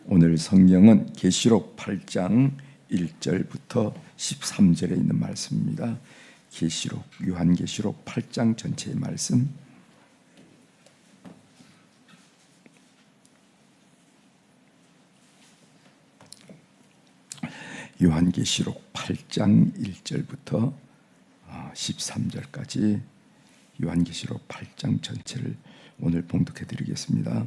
오늘 성경은 계시록 8장 1절부터 13절에 있는 말씀입니다. 요한계시록 8장 전체의 말씀. 요한계시록 8장 1절부터 13절까지 요한계시록 8장 전체를 오늘 봉독해 드리겠습니다.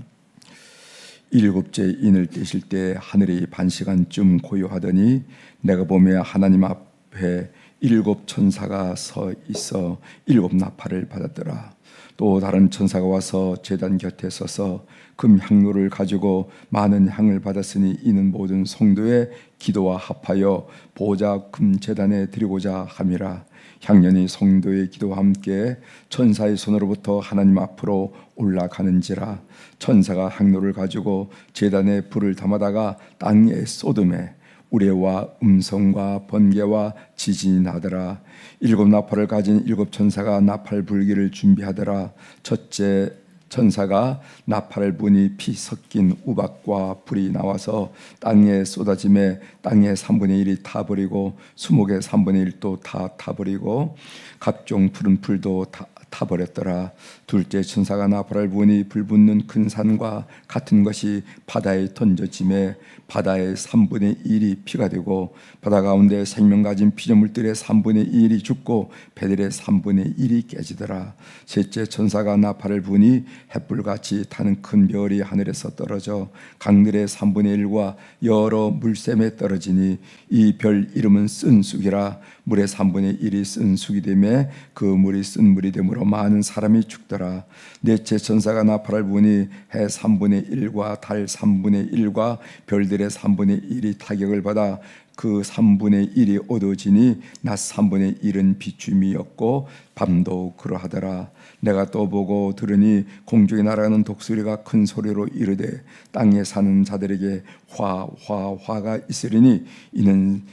일곱째 인을 떼실 때 하늘이 반시간쯤 고요하더니 내가 보며 하나님 앞에 일곱 천사가 서 있어 일곱 나팔을 받았더라. 또 다른 천사가 와서 제단 곁에 서서 금 향로를 가지고 많은 향을 받았으니 이는 모든 성도의 기도와 합하여 보좌 금 제단에 드리고자 함이라. 향년이 성도의 기도와 함께 천사의 손으로부터 하나님 앞으로 올라가는지라. 천사가 향로를 가지고 제단에 불을 담아다가 땅에 쏟음에 우레와 음성과 번개와 지진이 나더라. 일곱 나팔을 가진 일곱 천사가 나팔 불기를 준비하더라. 첫째 천사가 나팔을 부니 피 섞인 우박과 불이 나와서 땅에 쏟아짐에 땅의 3분의 1이 타버리고 수목의 3분의 1도 다 타버리고 각종 푸른 풀도 타버렸더라. 둘째 천사가 나팔을 부니 불 붙는 큰 산과 같은 것이 바다에 던져짐에 바다의 3분의 1이 피가 되고 바다 가운데 생명 가진 피조물들의 3분의 1이 죽고 배들의 3분의 1이 깨지더라. 셋째 천사가 나팔을 부니 햇불같이 타는 큰 별이 하늘에서 떨어져 강들의 3분의 1과 여러 물샘에 떨어지니 이 별 이름은 쓴쑥이라. 물의 3분의 1이 쓴쑥이 되매 그 물이 쓴 물이 되므로 많은 사람이 죽더라. 넷째 천사가 나팔을 부니 해 3분의 1과 달 3분의 1과 별들의 3분의 1이 타격을 받아 그 3분의 1이 어두워지니 낮 3분의 1은 비춤이었고 밤도 그러하더라. 내가 또 보고 들으니 공중에 날아가는 독수리가 큰 소리로 이르되 땅에 사는 자들에게 화가 있으리니 이는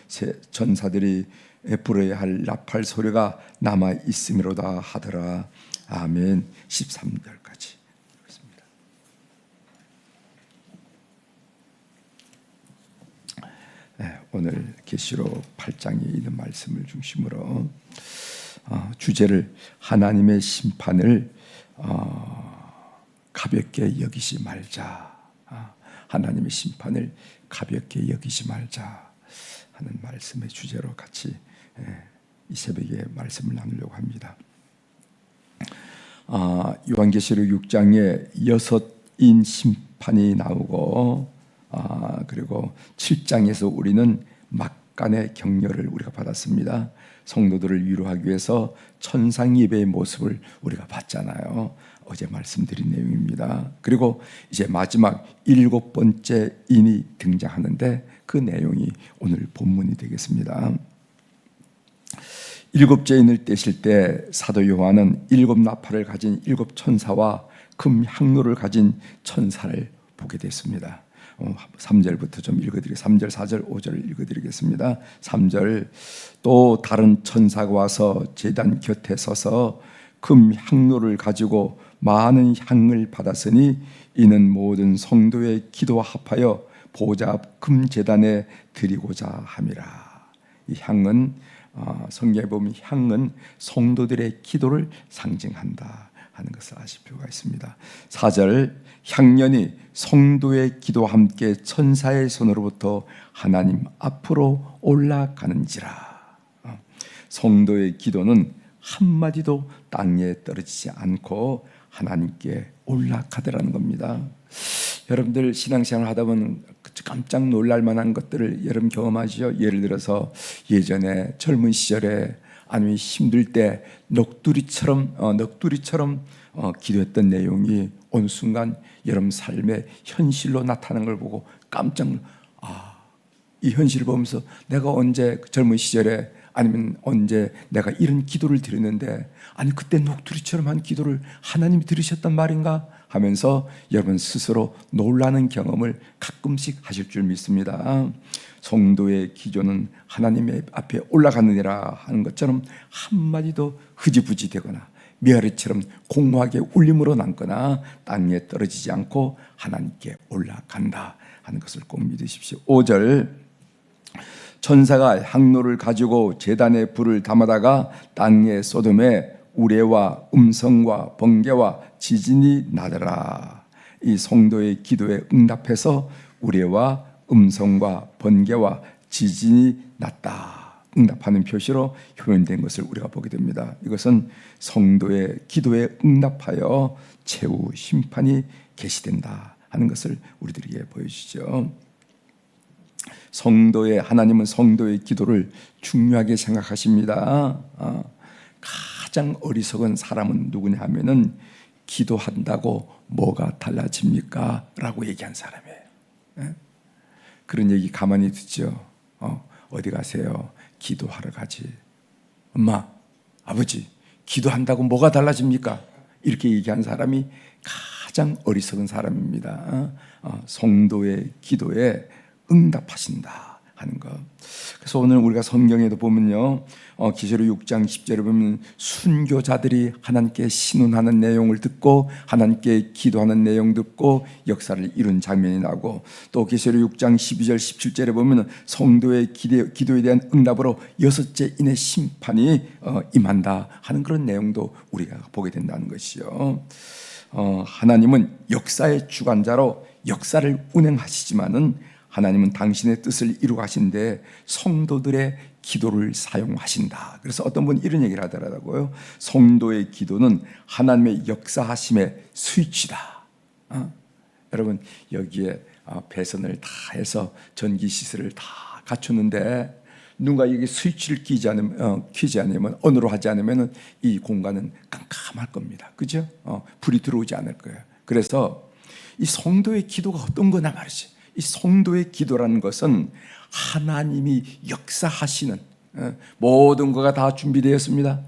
천사들이 부르어야 할 나팔 소리가 남아 있음이로다 하더라. 아멘. 13절까지 읽겠습니다. 오늘 계시록 8장에 있는 말씀을 중심으로 주제를 하나님의 심판을 가볍게 여기지 말자. 하나님의 심판을 가볍게 여기지 말자 하는 말씀의 주제로 같이 이 새벽에 말씀을 나누려고 합니다. 요한계시록 6장에 6인 심판이 나오고 그리고 7장에서 우리는 막간의 격려를 우리가 받았습니다. 성도들을 위로하기 위해서 천상 예배의 모습을 우리가 봤잖아요. 어제 말씀드린 내용입니다. 그리고 이제 마지막 7번째 인이 등장하는데 그 내용이 오늘 본문이 되겠습니다. 7째 인을 떼실 때 사도 요한은 7 나팔을 가진 7 천사와 금 향로를 가진 천사를 보게 됐습니다. 3절부터 좀 읽어드리겠습니다. 3절, 4절, 5절을 읽어드리겠습니다. 3절 또 다른 천사가 와서 제단 곁에 서서 금 향로를 가지고 많은 향을 받았으니 이는 모든 성도의 기도와 합하여 보좌 금 제단에 드리고자 함이라. 이 향은 성경에 보면 향은 성도들의 기도를 상징한다 하는 것을 아실 필요가 있습니다. 4절 향년이 성도의 기도와 함께 천사의 손으로부터 하나님 앞으로 올라가는지라. 성도의 기도는 한마디도 땅에 떨어지지 않고 하나님께 올라가더라는 겁니다. 여러분들 신앙생활 하다 보면 깜짝 놀랄 만한 것들을 여러분 경험하시죠? 예를 들어서 예전에 젊은 시절에 아니면 힘들 때 넋두리처럼 기도했던 내용이 어느 순간 여러분 삶의 현실로 나타나는 걸 보고 깜짝 이 현실을 보면서 내가 언제 젊은 시절에 아니면 언제 내가 이런 기도를 드렸는데 아니 그때 녹두리처럼 한 기도를 하나님이 들으셨단 말인가 하면서 여러분 스스로 놀라는 경험을 가끔씩 하실 줄 믿습니다. 성도의 기도는 하나님의 앞에 올라가느니라 하는 것처럼 한마디도 흐지부지 되거나 메아리처럼 공허하게 울림으로 남거나 땅에 떨어지지 않고 하나님께 올라간다 하는 것을 꼭 믿으십시오. 5절, 천사가 향로를 가지고 제단에 불을 담아다가 땅에 쏟음에 우레와 음성과 번개와 지진이 나더라. 이 성도의 기도에 응답해서 우레와 음성과 번개와 지진이 났다. 응답하는 표시로 표현된 것을 우리가 보게 됩니다. 이것은 성도의 기도에 응답하여 최후 심판이 계시된다 하는 것을 우리들에게 보여주죠. 하나님은 성도의 기도를 중요하게 생각하십니다. 가장 어리석은 사람은 누구냐 하면은 기도한다고 뭐가 달라집니까? 라고 얘기한 사람이에요. 그런 얘기 가만히 듣죠. 어디 가세요? 기도하러 가지. 엄마, 아버지, 기도한다고 뭐가 달라집니까? 이렇게 얘기한 사람이 가장 어리석은 사람입니다. 성도의 기도에 응답하신다 하는 것. 그래서 오늘 우리가 성경에도 보면요, 계시록 6장 10절에 보면 순교자들이 하나님께 신원하는 내용을 듣고 하나님께 기도하는 내용 듣고 역사를 이룬 장면이 나고, 또 계시록 6장 12절 17절에 보면 성도의 기도에 대한 응답으로 6째 인의 심판이 임한다 하는 그런 내용도 우리가 보게 된다는 것이요. 하나님은 역사의 주관자로 역사를 운행하시지만은 하나님은 당신의 뜻을 이루어 가신데 성도들의 기도를 사용하신다. 그래서 어떤 분이 이런 얘기를 하더라고요. 성도의 기도는 하나님의 역사하심의 스위치다. 여러분, 여기에 배선을 다 해서 전기 시설을 다 갖췄는데 누가 여기 스위치를 켜지 않으면, 언으로 하지 않으면 이 공간은 깜깜할 겁니다. 그죠? 불이 들어오지 않을 거예요. 그래서 이 성도의 기도가 어떤 거냐 말이지. 이 성도의 기도라는 것은 하나님이 역사하시는, 모든 것가 다 준비되었습니다.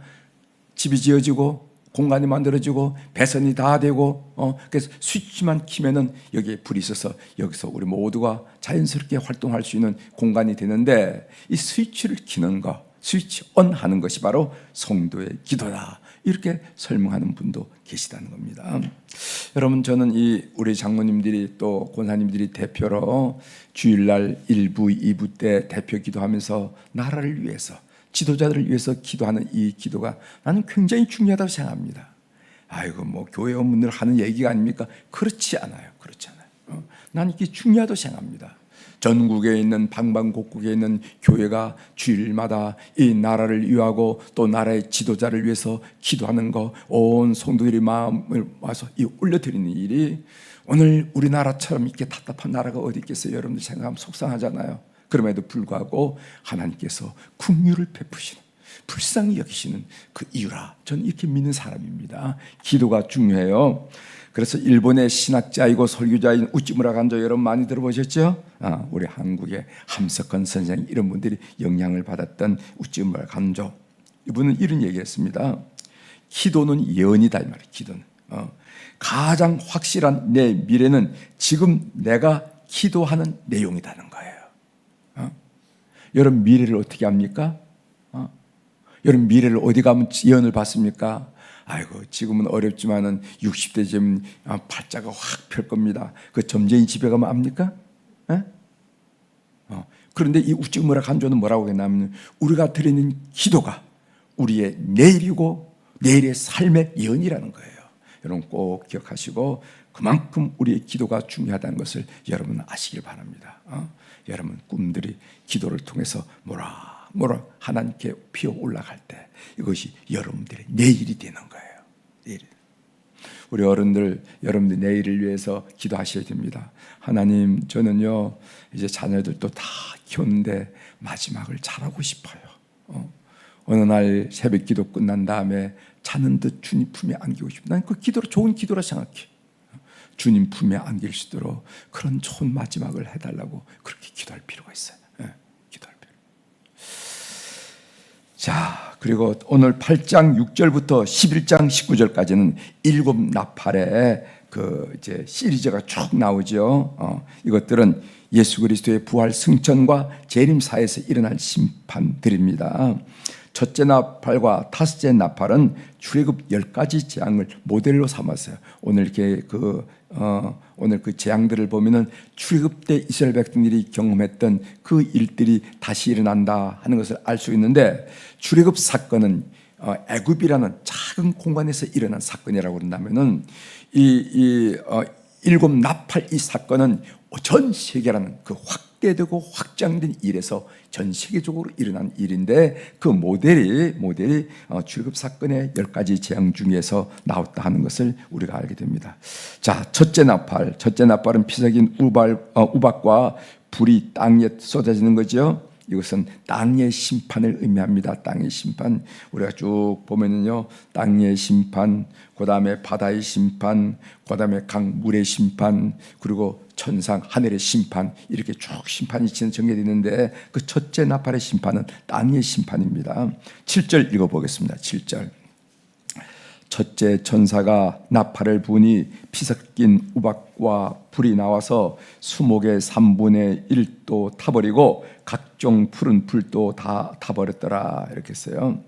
집이 지어지고 공간이 만들어지고 배선이 다 되고, 그래서 스위치만 키면은 여기에 불이 있어서 여기서 우리 모두가 자연스럽게 활동할 수 있는 공간이 되는데, 이 스위치를 키는 거, 스위치 on 하는 것이 바로 성도의 기도다. 이렇게 설명하는 분도 계시다는 겁니다. 여러분, 저는 우리 장로님들이 또 권사님들이 대표로 주일날 1부, 2부 때 대표 기도하면서 나라를 위해서, 지도자들을 위해서 기도하는 이 기도가 나는 굉장히 중요하다고 생각합니다. 아이고, 뭐 교회 업무를 하는 얘기가 아닙니까? 그렇지 않아요. 그렇지 않아요. 나는 이게 중요하다고 생각합니다. 전국에 있는 방방곡곡에 있는 교회가 주일마다 이 나라를 위하고 또 나라의 지도자를 위해서 기도하는 거, 온 성도들이 마음을 와서 올려드리는 일이, 오늘 우리나라처럼 이렇게 답답한 나라가 어디 있겠어요? 여러분들 생각하면 속상하잖아요. 그럼에도 불구하고 하나님께서 긍휼을 베푸시는, 불쌍히 여기시는 그 이유라, 저는 이렇게 믿는 사람입니다. 기도가 중요해요. 그래서 일본의 신학자이고 설교자인 우찌무라 간조, 여러분 많이 들어보셨죠? 우리 한국의 함석헌 선생, 이런 분들이 영향을 받았던 우찌무라 간조, 이분은 이런 얘기했습니다. 기도는 예언이다, 이 말이에요. 기도는 가장 확실한 내 미래는 지금 내가 기도하는 내용이라는 거예요. 여러분, 미래를 어떻게 합니까? 여러분, 미래를 어디 가면 예언을 받습니까? 아이고, 지금은 어렵지만은 60대 되면 팔자가 확 펼 겁니다. 그 점쟁이 집에 가면 압니까? 그런데 이 우찌무라 간조는 뭐라고 했냐면, 우리가 드리는 기도가 우리의 내일이고 내일의 삶의 예언이라는 거예요. 여러분 꼭 기억하시고, 그만큼 우리의 기도가 중요하다는 것을 여러분 아시길 바랍니다. 여러분 꿈들이 기도를 통해서 뭐라 하나님께 피어 올라갈 때 이것이 여러분들의 내일이 되는 거예요. 내일. 우리 어른들, 여러분들 내일을 위해서 기도하셔야 됩니다. 하나님, 저는요 이제 자녀들도 다 키웠는데 마지막을 잘하고 싶어요. 어느 날 새벽 기도 끝난 다음에 자는 듯 주님 품에 안기고 싶어요. 난 그 기도로, 좋은 기도라 생각해. 주님 품에 안길 수 있도록 그런 좋은 마지막을 해달라고 그렇게 기도할 필요가 있어요. 기도할 필요. 자, 그리고 오늘 8장 6절부터 11장 19절까지는 7 나팔의 이제 시리즈가 쭉 나오죠. 이것들은 예수 그리스도의 부활 승천과 재림사에서 일어날 심판들입니다. 첫째 나팔과 다섯째 나팔은 출애굽 10가지 재앙을 모델로 삼았어요. 오늘 이렇게 오늘 그 재앙들을 보면은 출애굽 때 이스라엘 백성들이 경험했던 그 일들이 다시 일어난다 하는 것을 알 수 있는데, 출애굽 사건은 애굽이라는 작은 공간에서 일어난 사건이라고 그런다면은 일곱 나팔 이 사건은 전 세계라는 그 확대되고 확장된 일에서 전 세계적으로 일어난 일인데, 그 모델이 출애굽 사건의 10가지 재앙 중에서 나왔다 하는 것을 우리가 알게 됩니다. 자, 첫째 나팔은 피 섞인 우박과 불이 땅에 쏟아지는 거죠. 이것은 땅의 심판을 의미합니다. 땅의 심판. 우리가 쭉 보면은요, 땅의 심판, 그 다음에 바다의 심판, 그 다음에 강물의 심판, 그리고 천상 하늘의 심판, 이렇게 쭉 심판이 정해져 있는데, 그 첫째 나팔의 심판은 땅의 심판입니다. 7절 읽어보겠습니다. 7절. 첫째 천사가 나팔을 부니 피 섞인 우박과 불이 나와서 수목의 3분의 1도 타버리고 각종 푸른 풀도 다 타버렸더라, 이렇게 했어요.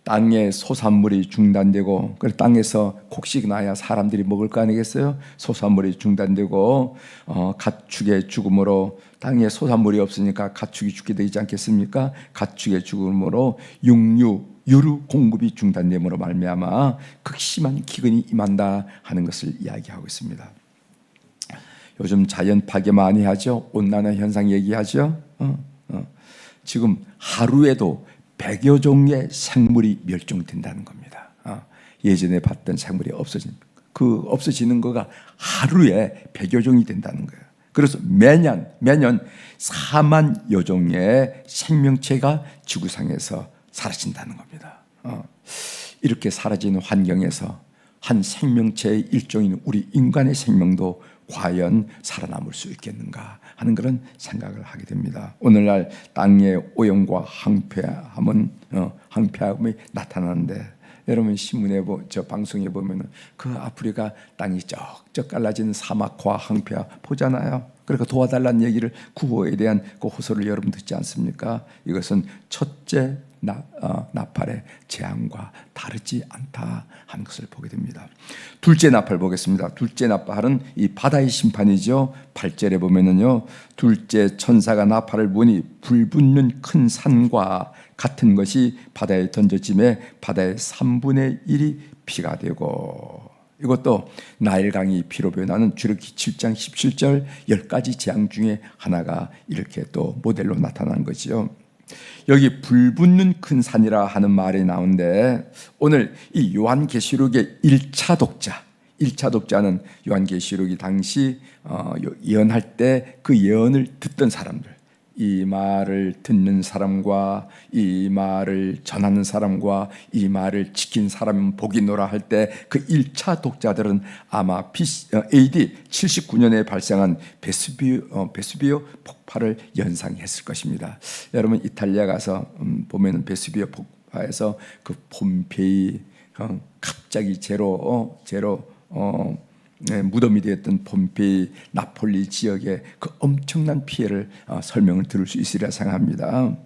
땅의 소산물이 중단되고, 그래서 땅에서 곡식 나야 사람들이 먹을 거 아니겠어요? 소산물이 중단되고, 가축의 죽음으로, 땅에 소산물이 없으니까 가축이 죽게 되지 않겠습니까? 가축의 죽음으로 유류 공급이 중단됨으로 말미암아 극심한 기근이 임한다 하는 것을 이야기하고 있습니다. 요즘 자연 파괴 많이 하죠. 온난화 현상 얘기하죠. 지금 하루에도 100여 종의 생물이 멸종된다는 겁니다. 예전에 봤던 생물이 없어지는 거가 하루에 100여 종이 된다는 거예요. 그래서 매년 4만여 종의 생명체가 지구상에서 사라진다는 겁니다. 이렇게 사라지는 환경에서 한 생명체의 일종인 우리 인간의 생명도 과연 살아남을 수 있겠는가 하는 그런 생각을 하게 됩니다. 오늘날 땅의 오염과 황폐함이 나타나는데, 여러분 신문에 저 방송에 보면은 그 아프리카 땅이 쩍쩍 갈라지는 사막과 황폐화 보잖아요. 그러니까 도와달라는 얘기를, 구호에 대한 그 호소를 여러분 듣지 않습니까? 이것은 첫째 나팔의 재앙과 다르지 않다 하는 것을 보게 됩니다. 둘째 나팔 보겠습니다. 둘째 나팔은 이 바다의 심판이죠. 8절에 보면은요, 둘째 천사가 나팔을 부니 불 붙는 큰 산과 같은 것이 바다에 던져짐에 바다의 3분의 1이 피가 되고, 이것도 나일강이 피로 변하는 출애굽기 7장 17절 10가지 재앙 중에 하나가 이렇게 또 모델로 나타난 거지요. 여기 불 붙는 큰 산이라 하는 말이 나오는데, 오늘 이 요한계시록의 1차 독자는 요한계시록이 당시 예언할 때 그 예언을 듣던 사람들, 이 말을 듣는 사람과 이 말을 전하는 사람과 이 말을 지킨 사람 복이노라 할 때 그 1차 독자들은 아마 AD 79년에 발생한 베수비오 폭발을 연상했을 것입니다. 여러분 이탈리아 가서 보면 베수비오 폭발에서 그 폼페이 갑자기 제로 무덤이 되었던 폼페이 나폴리 지역의 그 엄청난 피해를 설명을 들을 수 있으리라 생각합니다.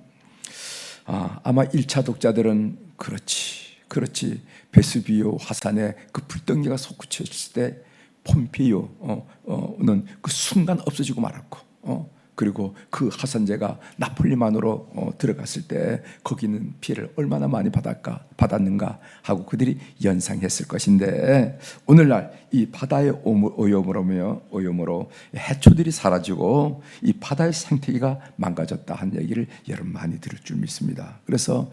아마 1차 독자들은 그렇지 베수비오 화산에 그 불덩이가 솟구쳤을 때 폼페이오는 그 순간 없어지고 말았고, 그리고 그 화산재가 나폴리만으로 들어갔을 때 거기는 피해를 얼마나 많이 받았는가 하고 그들이 연상했을 것인데, 오늘날 이 바다의 오염으로 해초들이 사라지고 이 바다의 생태계가 망가졌다 하는 얘기를 여러분 많이 들을 줄 믿습니다. 그래서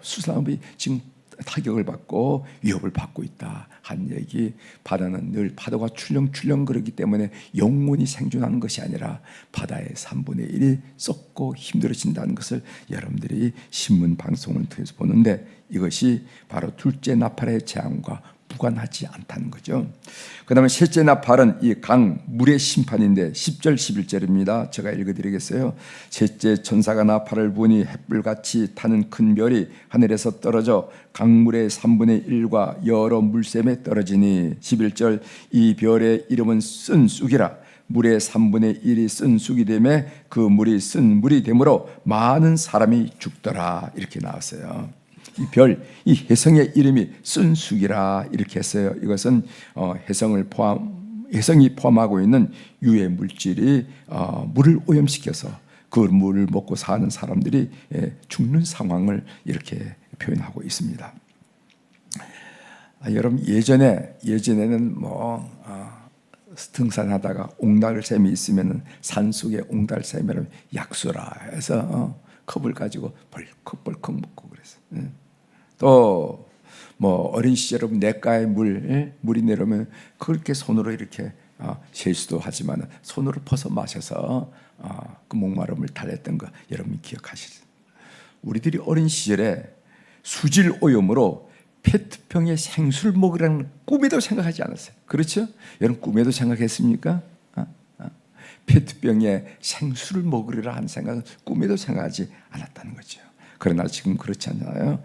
수산업이 지금 타격을 받고 위협을 받고 있다 한 얘기, 바다는 늘 파도가 출렁출렁 그러기 때문에 영원히 생존하는 것이 아니라 바다의 3분의 1이 썩고 힘들어진다는 것을 여러분들이 신문 방송을 통해서 보는데, 이것이 바로 둘째 나팔의 재앙과 무관하지 않다는 거죠. 그 다음에 셋째 나팔은 이 강물의 심판인데 10절 11절입니다. 제가 읽어드리겠어요. 셋째 천사가 나팔을 부니 햇불같이 타는 큰 별이 하늘에서 떨어져 강물의 3분의 1과 여러 물샘에 떨어지니, 11절 이 별의 이름은 쓴쑥이라 물의 3분의 1이 쓴 쑥이 되매 그 물이 쓴 물이 되므로 많은 사람이 죽더라. 이렇게 나왔어요. 이 별, 이 혜성의 이름이 쓴 쑥이라 이렇게 했어요. 이것은 혜성이 포함하고 있는 유해 물질이 물을 오염시켜서 그 물을 먹고 사는 사람들이 죽는 상황을 이렇게 표현하고 있습니다. 여러분 예전에는 등산하다가 옹달샘이 있으면 산속에 옹달샘이라면 약수라 해서 컵을 가지고 벌컥벌컥 먹고 그랬어요. 또 어린 시절 냇가에 물이 내려오면 그렇게 손으로 이렇게 세수도 하지만 손으로 퍼서 마셔서 그 목마름을 달랬던 거 여러분 기억하시죠? 우리들이 어린 시절에 수질 오염으로 페트병에 생수를 먹으라는 꿈에도 생각하지 않았어요. 그렇죠? 여러분 꿈에도 생각했습니까? 페트병에 생수를 먹으리라 하는 생각은 꿈에도 생각하지 않았다는 거죠. 그러나 지금 그렇지 않나요?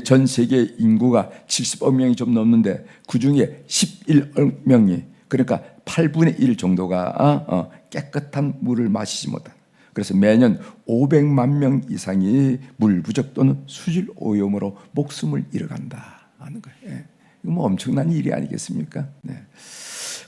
전 세계 인구가 70억 명이 좀 넘는데 그중에 11억 명이 그러니까 8분의 1 정도가 깨끗한 물을 마시지 못한. 그래서 매년 500만 명 이상이 물 부족 또는 수질 오염으로 목숨을 잃어간다 하는 거예요. 이거 엄청난 일이 아니겠습니까? 네.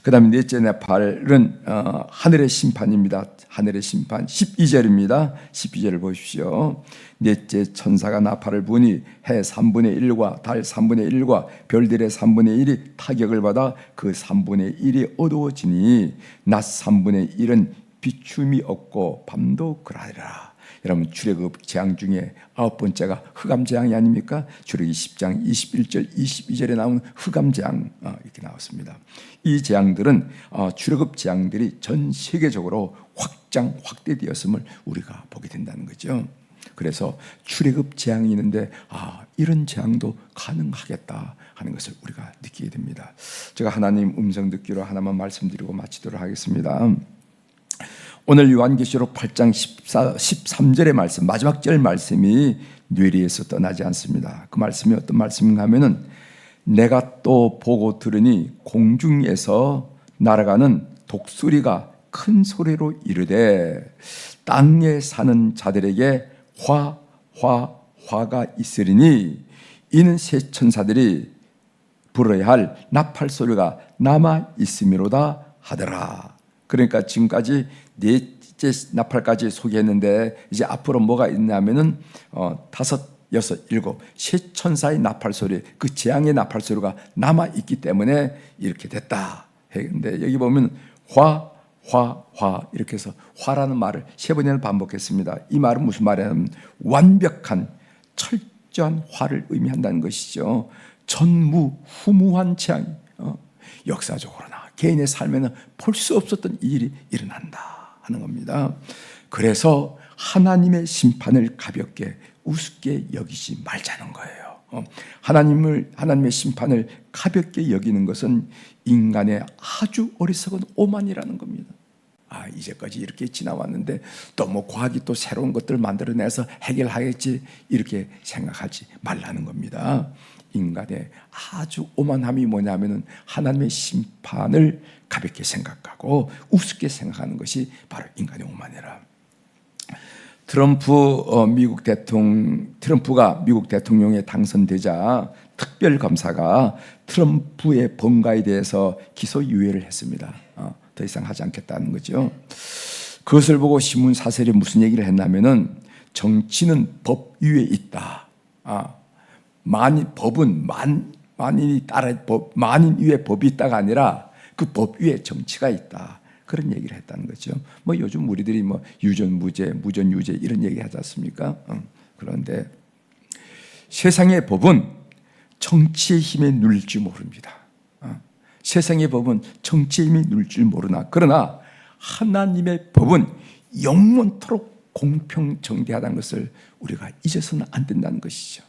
그다음에 넷째 나팔은 하늘의 심판입니다. 하늘의 심판 12절입니다. 12절을 보십시오. 넷째 천사가 나팔을 부니 해 3분의 1과 달 3분의 1과 별들의 3분의 1이 타격을 받아 그 3분의 1이 어두워지니 낮 3분의 1은 비춤이 없고 밤도 그러하리라. 여러분 출애굽 재앙 중에 9번째가 흑암 재앙이 아닙니까? 출애굽기 10장 21절 22절에 나오는 흑암 재앙 이렇게 나왔습니다. 이 재앙들은 출애굽 재앙들이 전 세계적으로 확대되었음을 우리가 보게 된다는 거죠. 그래서 출애굽 재앙이 있는데 이런 재앙도 가능하겠다 하는 것을 우리가 느끼게 됩니다. 제가 하나님 음성 듣기로 하나만 말씀드리고 마치도록 하겠습니다. 오늘 요한계시록 8장 13절의 말씀, 마지막 절 말씀이 뇌리에서 떠나지 않습니다. 그 말씀이 어떤 말씀인가 하면은 내가 또 보고 들으니 공중에서 날아가는 독수리가 큰 소리로 이르되 땅에 사는 자들에게 화가 있으리니 이는 새 천사들이 불어야 할 나팔 소리가 남아 있음이로다 하더라. 그러니까 지금까지 넷째 나팔까지 소개했는데 이제 앞으로 뭐가 있냐면은 5, 6, 7 새 천사의 나팔 소리, 그 재앙의 나팔 소리가 남아 있기 때문에 이렇게 됐다. 근데 여기 보면 화 이렇게 해서 화라는 말을 3번이나 반복했습니다. 이 말은 무슨 말이냐면 완벽한 철저한 화를 의미한다는 것이죠. 전무후무한 재앙이 역사적으로나 개인의 삶에는 볼 수 없었던 일이 일어난다 하는 겁니다. 그래서 하나님의 심판을 가볍게 우습게 여기지 말자는 거예요. 하나님의 심판을 가볍게 여기는 것은 인간의 아주 어리석은 오만이라는 겁니다. 이제까지 이렇게 지나왔는데 또 과학이 또 새로운 것들을 만들어내서 해결하겠지 이렇게 생각하지 말라는 겁니다. 인간의 아주 오만함이 뭐냐면은 하나님의 심판을 가볍게 생각하고 우습게 생각하는 것이 바로 인간의 오만이라. 트럼프가 미국 대통령에 당선되자 특별검사가 트럼프의 범과에 대해서 기소유예를 했습니다. 더 이상 하지 않겠다는 거죠. 그것을 보고 신문 사설이 무슨 얘기를 했냐면은 정치는 법 위에 있다. 법은 만인이 따라 만인 위에 법이 있다가 아니라 그 법 위에 정치가 있다. 그런 얘기를 했다는 거죠. 요즘 우리들이 유전무죄, 무전유죄 이런 얘기 하지 않습니까? 그런데 세상의 법은 정치의 힘에 눌릴 줄 모릅니다. 세상의 법은 정치의 힘에 눌릴 줄 모르나 그러나 하나님의 법은 영원토록 공평정대하다는 것을 우리가 잊어서는 안 된다는 것이죠.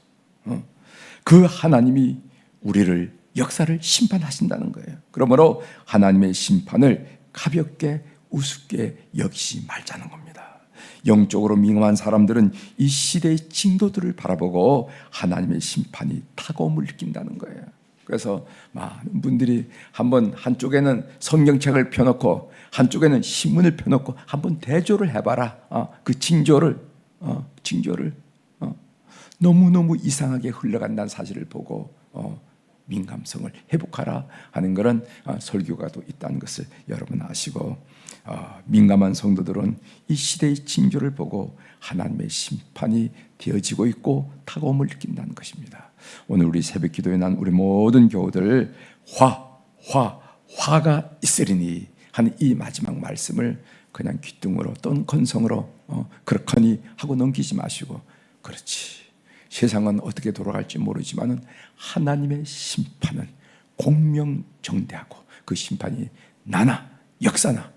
그 하나님이 우리를 역사를 심판하신다는 거예요. 그러므로 하나님의 심판을 가볍게 우습게 여기지 말자는 겁니다. 영적으로 민감한 사람들은 이 시대의 징조들을 바라보고 하나님의 심판이 타고움을 느낀다는 거예요. 그래서 많은 분들이 한번 한쪽에는 성경책을 펴놓고 한쪽에는 신문을 펴놓고 한번 대조를 해봐라. 그 징조를 너무너무 이상하게 흘러간다는 사실을 보고 민감성을 회복하라 하는 그런 설교가 또 있다는 것을 여러분 아시고, 민감한 성도들은 이 시대의 징조를 보고 하나님의 심판이 되어지고 있고 다가옴을 느낀다는 것입니다. 오늘 우리 새벽 기도에 난 우리 모든 교우들 화가 있으리니 하는 이 마지막 말씀을 그냥 귓등으로 또는 건성으로 그렇거니 하고 넘기지 마시고, 그렇지, 세상은 어떻게 돌아갈지 모르지만 하나님의 심판은 공명정대하고 그 심판이 나나 역사나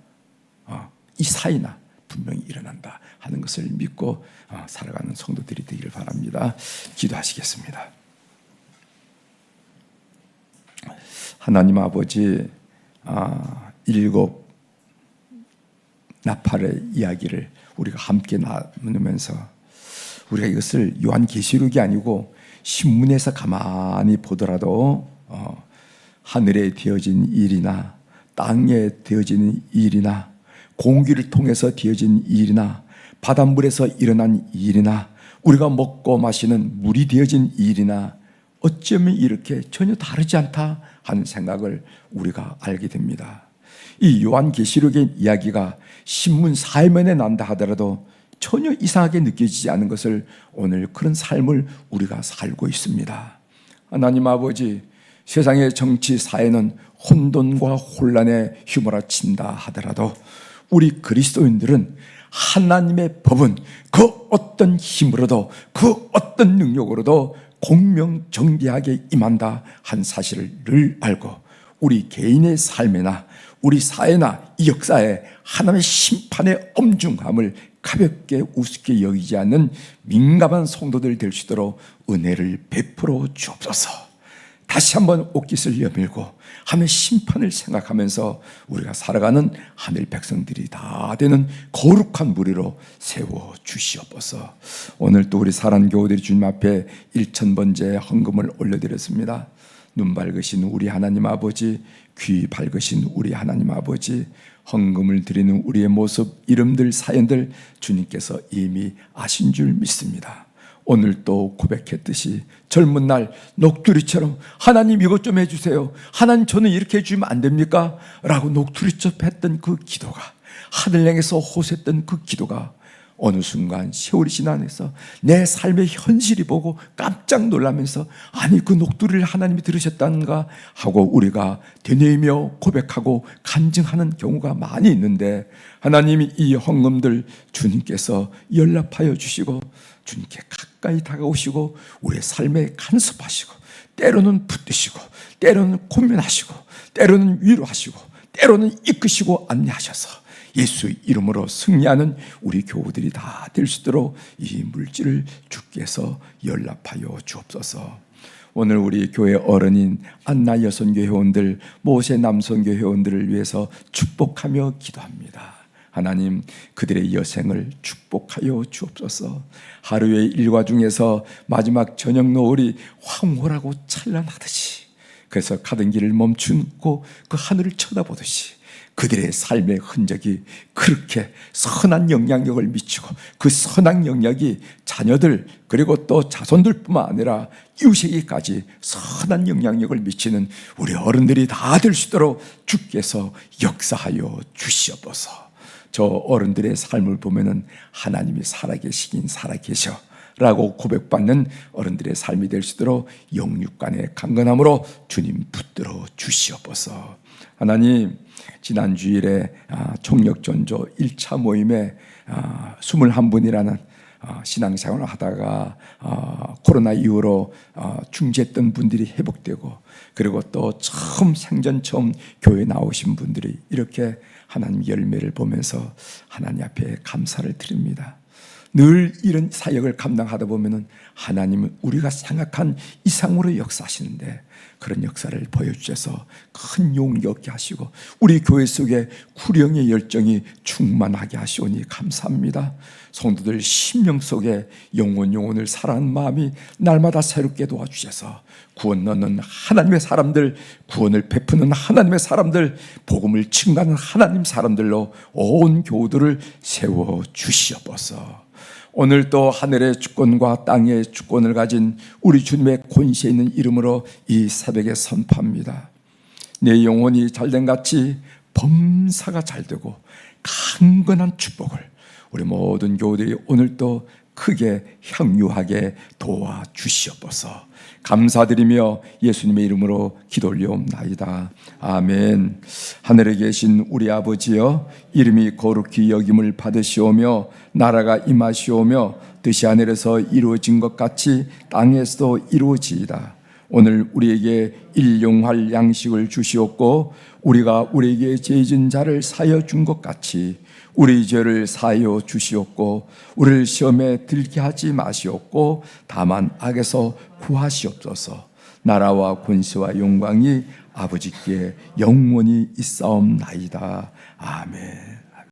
이 사이나 분명히 일어난다 하는 것을 믿고 살아가는 성도들이 되기를 바랍니다. 기도하시겠습니다. 하나님 아버지, 7 나팔의 이야기를 우리가 함께 나누면서 우리가 이것을 요한계시록이 아니고 신문에서 가만히 보더라도 하늘에 되어진 일이나 땅에 되어지는 일이나 공기를 통해서 되어진 일이나 바닷물에서 일어난 일이나 우리가 먹고 마시는 물이 되어진 일이나 어쩌면 이렇게 전혀 다르지 않다 하는 생각을 우리가 알게 됩니다. 이 요한계시록의 이야기가 신문 사면에 난다 하더라도 전혀 이상하게 느껴지지 않은 것을 오늘 그런 삶을 우리가 살고 있습니다. 하나님 아버지, 세상의 정치 사회는 혼돈과 혼란에 휘몰아친다 하더라도 우리 그리스도인들은 하나님의 법은 그 어떤 힘으로도 그 어떤 능력으로도 공명정대하게 임한다 한 사실을 늘 알고 우리 개인의 삶이나 우리 사회나 이 역사에 하나님의 심판의 엄중함을 가볍게 우습게 여기지 않는 민감한 성도들 될 수 있도록 은혜를 베풀어 주옵소서. 다시 한번 옷깃을 여밀고 하나님의 심판을 생각하면서 우리가 살아가는 하늘 백성들이 다 되는 거룩한 무리로 세워 주시옵소서. 오늘 또 우리 사랑 교우들이 주님 앞에 1000번째 헌금을 올려드렸습니다. 눈 밝으신 우리 하나님 아버지, 귀 밝으신 우리 하나님 아버지, 헌금을 드리는 우리의 모습, 이름들, 사연들 주님께서 이미 아신 줄 믿습니다. 오늘 또 고백했듯이 젊은 날 녹두리처럼 하나님 이것 좀 해주세요, 하나님 저는 이렇게 해주면 안 됩니까? 라고 녹두리처럼 했던 그 기도가, 하늘 향해서 호소했던 그 기도가 어느 순간 세월이 지나면서 내 삶의 현실이 보고 깜짝 놀라면서 아니 그 녹두리를 하나님이 들으셨다는가 하고 우리가 되뇌이며 고백하고 간증하는 경우가 많이 있는데, 하나님이 이 헌금들 주님께서 연락하여 주시고 주님께 가까이 다가오시고 우리의 삶에 간섭하시고 때로는 붙드시고 때로는 고민하시고 때로는 위로하시고 때로는 이끄시고 안내하셔서 예수 이름으로 승리하는 우리 교우들이 다 될 수 있도록 이 물질을 주께서 연락하여 주옵소서. 오늘 우리 교회 어른인 안나 여성교 회원들, 모세 남성교 회원들을 위해서 축복하며 기도합니다. 하나님, 그들의 여생을 축복하여 주옵소서. 하루의 일과 중에서 마지막 저녁 노을이 황홀하고 찬란하듯이, 그래서 가던 길을 멈추고 그 하늘을 쳐다보듯이 그들의 삶의 흔적이 그렇게 선한 영향력을 미치고 그 선한 영향이 자녀들 그리고 또 자손들뿐만 아니라 이웃에게까지 선한 영향력을 미치는 우리 어른들이 다 될 수 있도록 주께서 역사하여 주시옵소서. 저 어른들의 삶을 보면은 하나님이 살아계시긴 살아계셔 라고 고백받는 어른들의 삶이 될 수 있도록 영육간의 강건함으로 주님 붙들어 주시옵소서. 하나님, 지난 주일에 총력전조 1차 모임에 21분이라는 신앙생활을 하다가 코로나 이후로 중지했던 분들이 회복되고, 그리고 또 생전 처음 교회에 나오신 분들이 이렇게 하나님 열매를 보면서 하나님 앞에 감사를 드립니다. 늘 이런 사역을 감당하다 보면은 하나님은 우리가 생각한 이상으로 역사하시는데 그런 역사를 보여주셔서 큰 용기 얻게 하시고 우리 교회 속에 구령의 열정이 충만하게 하시오니 감사합니다. 성도들 심령 속에 영혼을 사랑하는 마음이 날마다 새롭게 도와주셔서 구원 넣는 하나님의 사람들, 구원을 베푸는 하나님의 사람들, 복음을 증가하는 하나님 사람들로 온 교우들을 세워주시옵소서. 오늘 또 하늘의 주권과 땅의 주권을 가진 우리 주님의 권세 있는 이름으로 이 새벽에 선포합니다. 내 영혼이 잘된 같이 범사가 잘되고 강건한 축복을 우리 모든 교우들이 오늘 또 크게 향유하게 도와주시옵소서. 감사드리며 예수님의 이름으로 기도 올려옵나이다. 아멘. 하늘에 계신 우리 아버지여, 이름이 거룩히 여김을 받으시오며 나라가 임하시오며 뜻이 하늘에서 이루어진 것 같이 땅에서도 이루어지이다. 오늘 우리에게 일용할 양식을 주시옵고 우리가 우리에게 죄진 자를 사하여 준 것 같이 우리 죄를 사하여 주시옵고 우리를 시험에 들게 하지 마시옵고 다만 악에서 구하시옵소서. 나라와 권세와 영광이 아버지께 영원히 있사옵나이다. 아멘.